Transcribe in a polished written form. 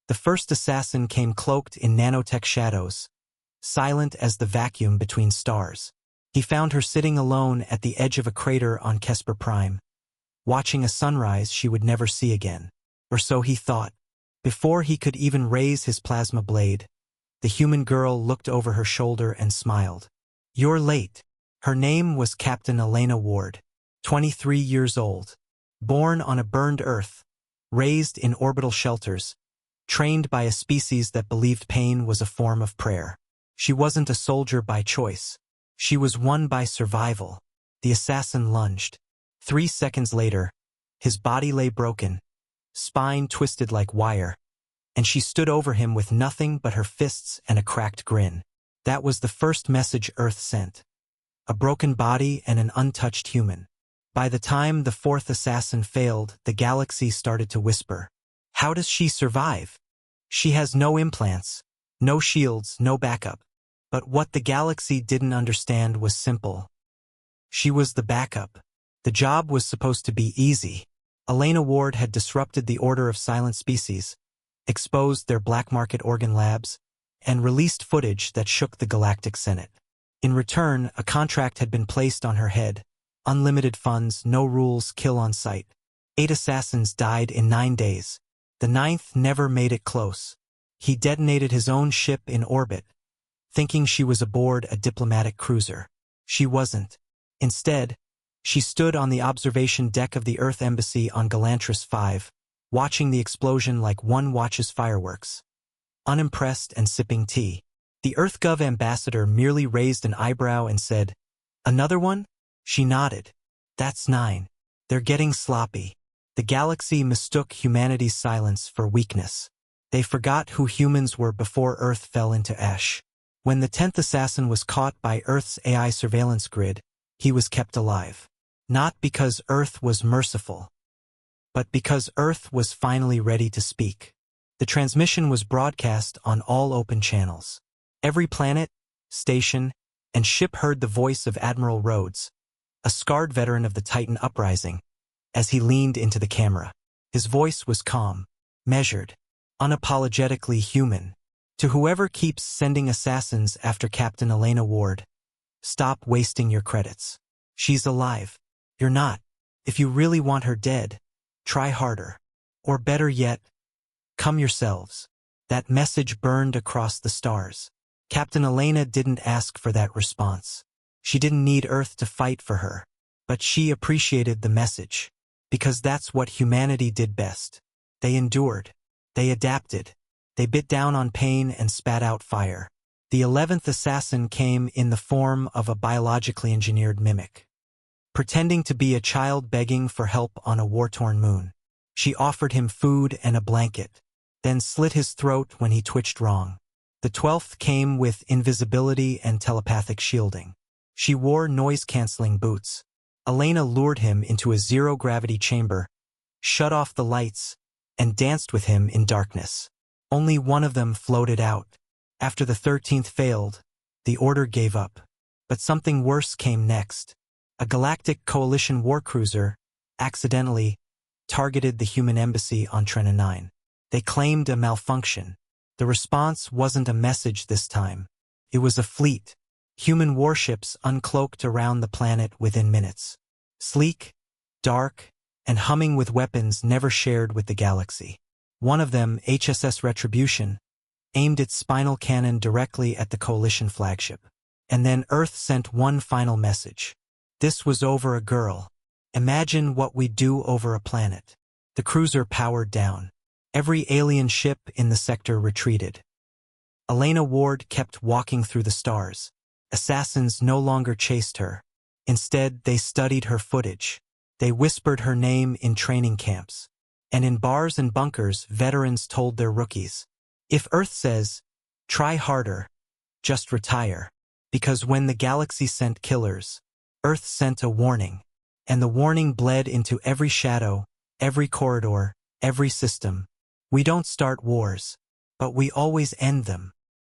The first assassin came cloaked in nanotech shadows, silent as the vacuum between stars. He found her sitting alone at the edge of a crater on Kesper Prime, watching a sunrise she would never see again. Or so he thought. Before he could even raise his plasma blade, the human girl looked over her shoulder and smiled. "You're late." Her name was Captain Elena Ward, 23 years old, born on a burned Earth, raised in orbital shelters, trained by a species that believed pain was a form of prayer. She wasn't a soldier by choice. She was one by survival. The assassin lunged. 3 seconds later, his body lay broken, spine twisted like wire, and she stood over him with nothing but her fists and a cracked grin. That was the first message Earth sent. A broken body and an untouched human. By the time the fourth assassin failed, the galaxy started to whisper. How does she survive? She has no implants, no shields, no backup. But what the galaxy didn't understand was simple. She was the backup. The job was supposed to be easy. Elena Ward had disrupted the order of silent species, exposed their black market organ labs, and released footage that shook the Galactic Senate. In return, a contract had been placed on her head. Unlimited funds, no rules, kill on sight. 8 assassins died in 9 days. The 9th never made it close. He detonated his own ship in orbit, thinking she was aboard a diplomatic cruiser. She wasn't. Instead, she stood on the observation deck of the Earth Embassy on Galantris 5, watching the explosion like one watches fireworks. Unimpressed and sipping tea. The EarthGov ambassador merely raised an eyebrow and said, "Another one?" She nodded. "That's 9. They're getting sloppy." The galaxy mistook humanity's silence for weakness. They forgot who humans were before Earth fell into ash. When the 10th assassin was caught by Earth's AI surveillance grid, he was kept alive. Not because Earth was merciful, but because Earth was finally ready to speak. The transmission was broadcast on all open channels. Every planet, station, and ship heard the voice of Admiral Rhodes, a scarred veteran of the Titan uprising, as he leaned into the camera. His voice was calm, measured, unapologetically human. To whoever keeps sending assassins after Captain Elena Ward, stop wasting your credits. She's alive. You're not. If you really want her dead, try harder. Or better yet, come yourselves. That message burned across the stars. Captain Elena didn't ask for that response. She didn't need Earth to fight for her. But she appreciated the message. Because that's what humanity did best. They endured. They adapted. They bit down on pain and spat out fire. The 11th assassin came in the form of a biologically engineered mimic, pretending to be a child begging for help on a war-torn moon. She offered him food and a blanket, then slit his throat when he twitched wrong. The 12th came with invisibility and telepathic shielding. She wore noise-canceling boots. Elena lured him into a zero-gravity chamber, shut off the lights, and danced with him in darkness. Only one of them floated out. After the 13th failed, the order gave up. But something worse came next. A Galactic Coalition warcruiser accidentally targeted the human embassy on Trena 9. They claimed a malfunction. The response wasn't a message this time. It was a fleet. Human warships uncloaked around the planet within minutes. Sleek, dark, and humming with weapons never shared with the galaxy. One of them, HSS Retribution, aimed its spinal cannon directly at the Coalition flagship. And then Earth sent one final message. This was over a girl. Imagine what we'd do over a planet. The cruiser powered down. Every alien ship in the sector retreated. Elena Ward kept walking through the stars. Assassins no longer chased her. Instead, they studied her footage. They whispered her name in training camps. And in bars and bunkers, veterans told their rookies, if Earth says, try harder, just retire. Because when the galaxy sent killers, Earth sent a warning. And the warning bled into every shadow, every corridor, every system. We don't start wars, but we always end them.